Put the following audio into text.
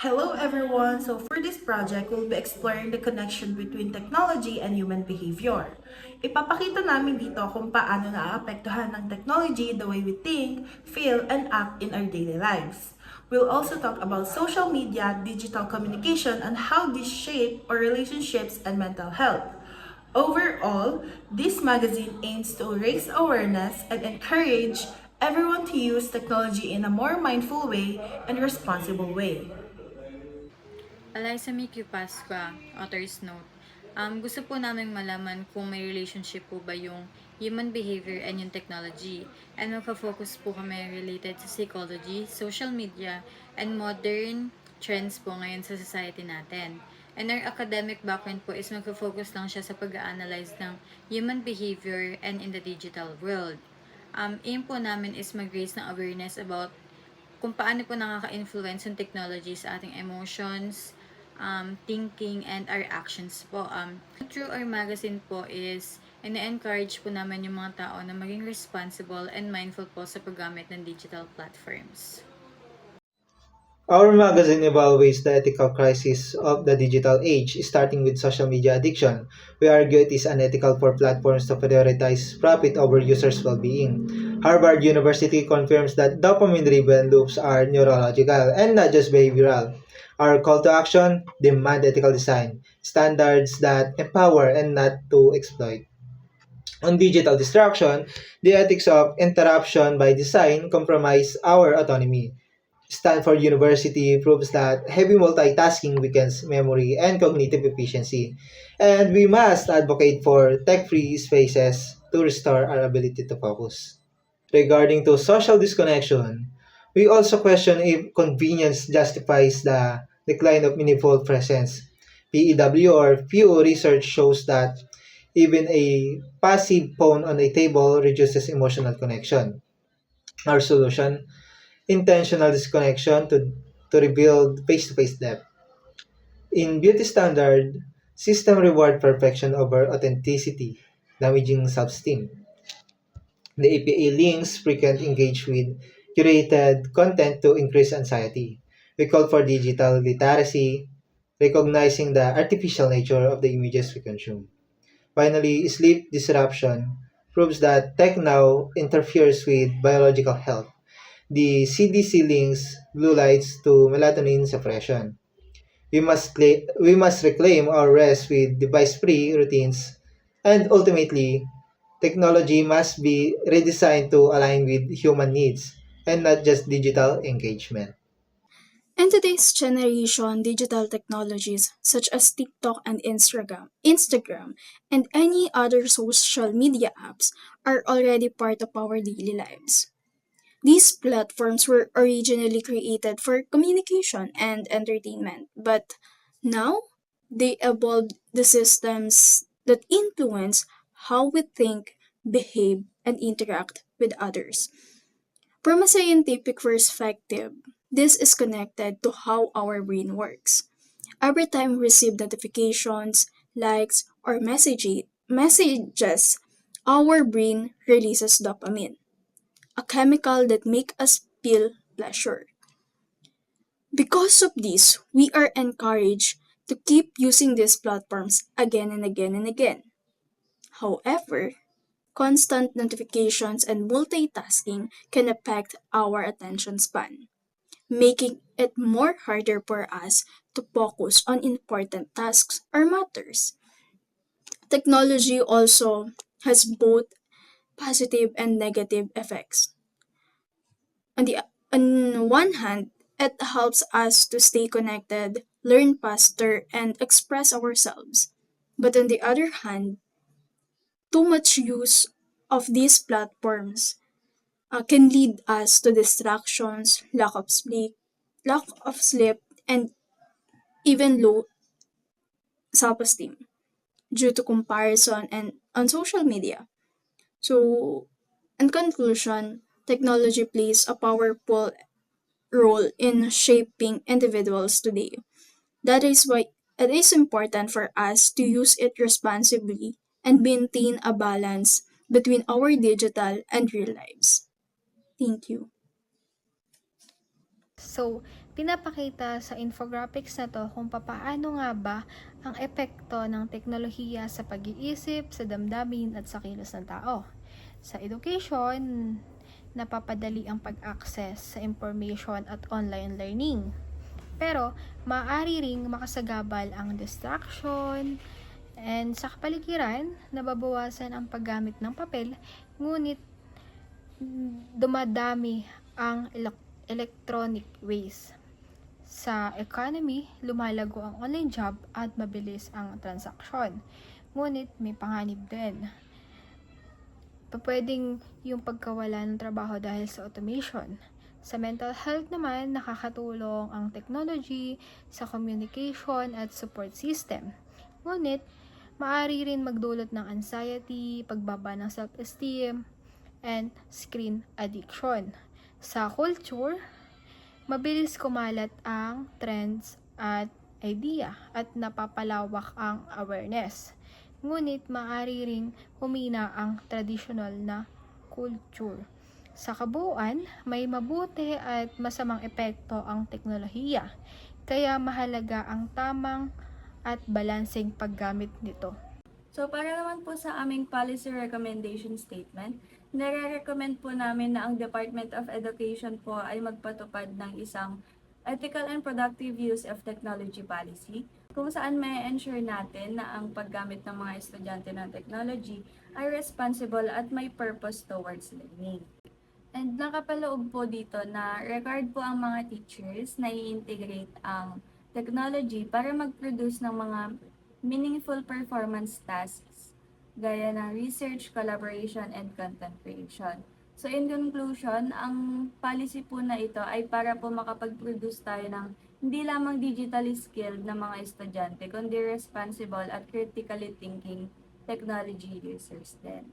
Hello everyone! So for this project, we'll be exploring the connection between technology and human behavior. Ipapakita namin dito kung paano naaapektuhan ng technology the way we think, feel, and act in our daily lives. We'll also talk about social media, digital communication, and how these shape our relationships and mental health. Overall, this magazine aims to raise awareness and encourage everyone to use technology in a more mindful way and responsible way. Eliza Mickey Pasqua, author's note. Gusto po namin malaman kung may relationship po ba yung human behavior and yung technology. And magka-focus po kami related sa psychology, social media, and modern trends po ngayon sa society natin. And our academic background po is magka-focus lang siya sa pag-analyze ng human behavior and in the digital world. Aim po namin is mag-raise ng awareness about kung paano po nakaka-influence yung technology sa ating emotions, thinking, and our actions po. Through our magazine po is ina-encourage po naman yung mga tao na maging responsible and mindful po sa paggamit ng digital platforms. Our magazine evaluates the ethical crisis of the digital age, starting with social media addiction. We argue it is unethical for platforms to prioritize profit over users' well-being. Harvard University confirms that dopamine-driven loops are neurological and not just behavioral. Our call to action: demand ethical design, standards that empower and not to exploit. On digital distraction, the ethics of interruption by design compromise our autonomy. Stanford University proves that heavy multitasking weakens memory and cognitive efficiency, and we must advocate for tech-free spaces to restore our ability to focus. Regarding to social disconnection, we also question if convenience justifies the decline of meaningful presence. PEW or Pew research shows that even a passive phone on a table reduces emotional connection. Our solution: intentional disconnection to rebuild face-to-face depth. In beauty standard, system reward perfection over authenticity, damaging self-esteem. The APA links frequent engage with curated content to increase anxiety. We call for digital literacy, recognizing the artificial nature of the images we consume. Finally, sleep disruption proves that tech now interferes with biological health. The CDC links blue lights to melatonin suppression. We must reclaim our rest with device-free routines, and ultimately, technology must be redesigned to align with human needs and not just digital engagement. In today's generation, digital technologies such as TikTok and Instagram, and any other social media apps are already part of our daily lives. These platforms were originally created for communication and entertainment, but now they evolved the systems that influence how we think, behave, and interact with others. From a scientific perspective, this is connected to how our brain works. Every time we receive notifications, likes, or messages, our brain releases dopamine, a chemical that makes us feel pleasure. Because of this, we are encouraged to keep using these platforms again and again and again. However, constant notifications and multitasking can affect our attention span, making it more harder for us to focus on important tasks or matters. Technology also has both positive and negative effects. On one hand, it helps us to stay connected, learn faster, and express ourselves. But on the other hand, too much use of these platforms can lead us to distractions, lack of sleep, and even low self-esteem due to comparison and on social media. So, in conclusion, technology plays a powerful role in shaping individuals today. That is why it is important for us to use it responsibly and maintain a balance between our digital and real lives. Thank you. So, Pinapakita sa infographics na to kung papaano nga ba ang epekto ng teknolohiya sa pag-iisip, sa damdamin at sa kilos ng tao. Sa education, napapadali ang pag-access sa information at online learning. Pero, maaari ring makasagabal ang distraction, and sa kapaligiran, nababawasan ang paggamit ng papel, ngunit dumadami ang electronic waste. Sa economy, lumalago ang online job at mabilis ang transaksyon. Ngunit may panganib din. Pwedeng yung pagkawala ng trabaho dahil sa automation. Sa mental health naman, nakakatulong ang technology sa communication at support system. Ngunit, maaari rin magdulot ng anxiety, pagbaba ng self-esteem, and screen addiction. Sa culture, mabilis kumalat ang trends at idea at napapalawak ang awareness. Ngunit maaari ring humina ang traditional na culture. Sa kabuuan, may mabuti at masamang epekto ang teknolohiya, kaya mahalaga ang tamang at balanseng paggamit nito. So, para naman po sa aming policy recommendation statement, nare-recommend po namin na ang Department of Education po ay magpatupad ng isang ethical and productive use of technology policy, kung saan may ensure natin na ang paggamit ng mga estudyante ng technology ay responsible at may purpose towards learning. And nakapaloob po dito na required po ang mga teachers na i-integrate ang technology para mag-produce ng mga meaningful performance tasks gaya ng research, collaboration, and content creation. So in conclusion, ang policy po na ito ay para po makapag-produce tayo ng hindi lamang digitally skilled na mga estudyante, kundi responsible at critically thinking technology users din.